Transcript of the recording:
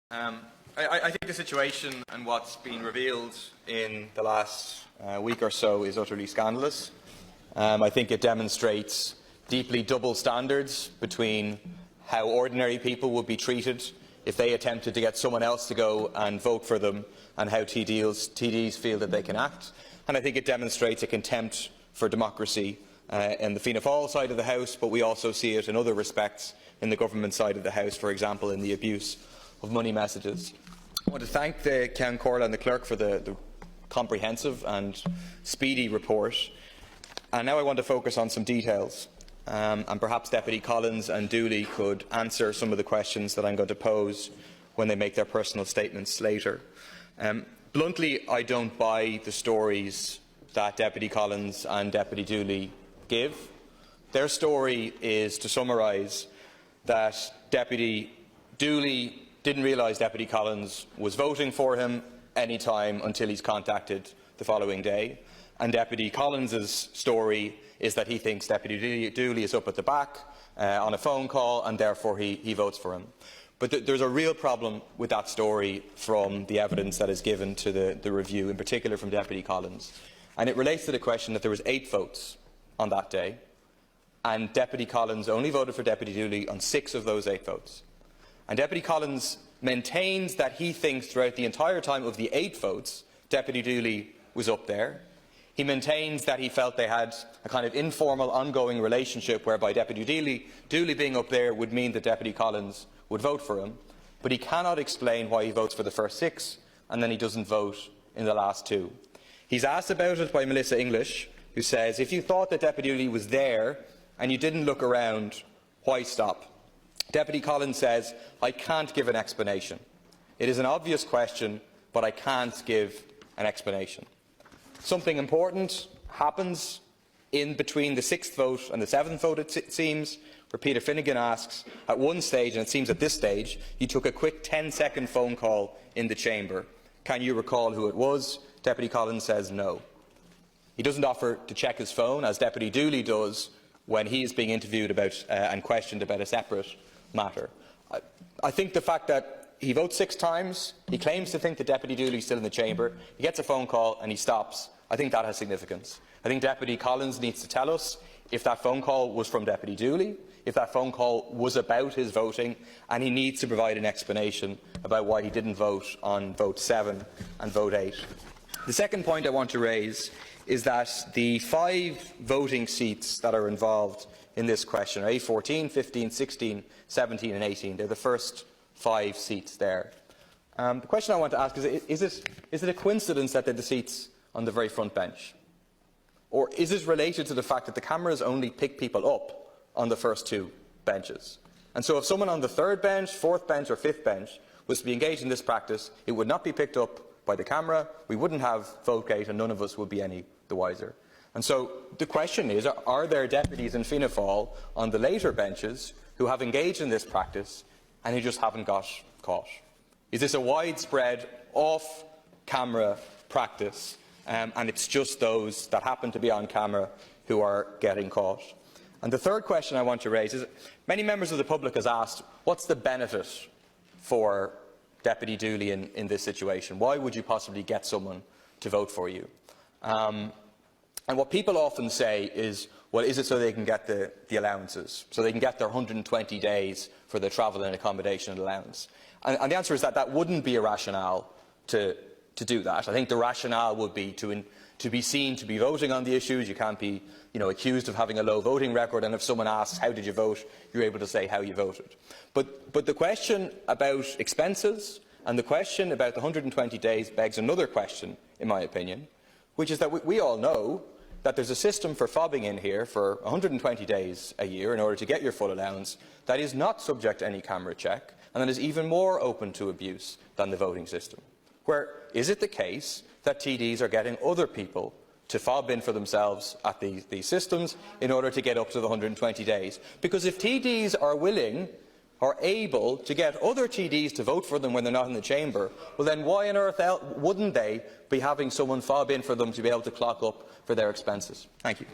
I think the situation and what's been revealed in the last week or so is utterly scandalous. I think it demonstrates deeply double standards between how ordinary people would be treated if they attempted to get someone else to go and vote for them, and how TDs feel that they can act. And I think it demonstrates a contempt for democracy in the Fianna Fáil side of the House, but we also see it in other respects in the government side of the House, for example in the abuse of money messages. I want to thank the Ceann Comhairle and the Clerk for the comprehensive and speedy report. And now I want to focus on some details. And perhaps Deputy Collins and Dooley could answer some of the questions that I am going to pose when they make their personal statements later. Bluntly, I do not buy the stories that Deputy Collins and Deputy Dooley give. Their story is, to summarise, that Deputy Dooley did not realise Deputy Collins was voting for him any time until he is contacted the following day. And Deputy Collins' story is that he thinks Deputy Dooley is up at the back on a phone call, and therefore he votes for him. But there is a real problem with that story from the evidence that is given to the review, in particular from Deputy Collins. And it relates to the question that there was 8 votes on that day, and Deputy Collins only voted for Deputy Dooley on 6 of those 8 votes. And Deputy Collins maintains that he thinks throughout the entire time of the 8 votes, Deputy Dooley was up there. He maintains that he felt they had a kind of informal, ongoing relationship whereby Deputy Dooley being up there would mean that Deputy Collins would vote for him. But he cannot explain why he votes for the first 6 and then he does not vote in the last 2. He is asked about it by Melissa English, who says, if you thought that Deputy Dooley was there and you did not look around, why stop? Deputy Collins says, I can't give an explanation. It is an obvious question, but I can't give an explanation. Something important happens in between the 6th vote and the 7th vote, it seems, where Peter Finnegan asks, at one stage, and it seems at this stage, you took a quick 10-second phone call in the chamber. Can you recall who it was? Deputy Collins says no. He doesn't offer to check his phone, as Deputy Dooley does when he is being interviewed about and questioned about a separate matter. I think the fact that he votes 6 times, he claims to think that Deputy Dooley is still in the chamber, he gets a phone call and he stops, I think that has significance. I think Deputy Collins needs to tell us if that phone call was from Deputy Dooley, if that phone call was about his voting, and he needs to provide an explanation about why he didn't vote on vote 7 and vote 8. The second point I want to raise is that the 5 voting seats that are involved in this question are A14, 15, 16, 17 and 18. They are the first 5 seats there. The question I want to ask is it a coincidence that they are the seats on the very front bench? Or is it related to the fact that the cameras only pick people up on the first 2 benches? And so if someone on the 3rd bench, 4th bench or 5th bench was to be engaged in this practice, it would not be picked up by the camera, we wouldn't have Votegate, and none of us would be any the wiser. And so the question is, are there deputies in Fianna Fáil on the later benches who have engaged in this practice and who just haven't got caught? Is this a widespread off-camera practice, and it's just those that happen to be on camera who are getting caught? And the third question I want to raise is, many members of the public has asked, what's the benefit for Deputy Dooley in this situation? Why would you possibly get someone to vote for you? And what people often say is, well, is it so they can get the allowances, so they can get their 120 days for their travel and accommodation allowance? And the answer is that that wouldn't be a rationale to do that. I think the rationale would be to be seen to be voting on the issues. You can't be accused of having a low voting record, and if someone asks, how did you vote, you're able to say how you voted. But the question about expenses and the question about the 120 days begs another question, in my opinion, which is that we all know that there is a system for fobbing in here for 120 days a year in order to get your full allowance that is not subject to any camera check, and that is even more open to abuse than the voting system. Where is it the case that TDs are getting other people to fob in for themselves at these systems in order to get up to the 120 days? Because if TDs are willing or able to get other TDs to vote for them when they are not in the chamber, well then why on earth wouldn't they be having someone fob in for them to be able to clock up for their expenses? Thank you.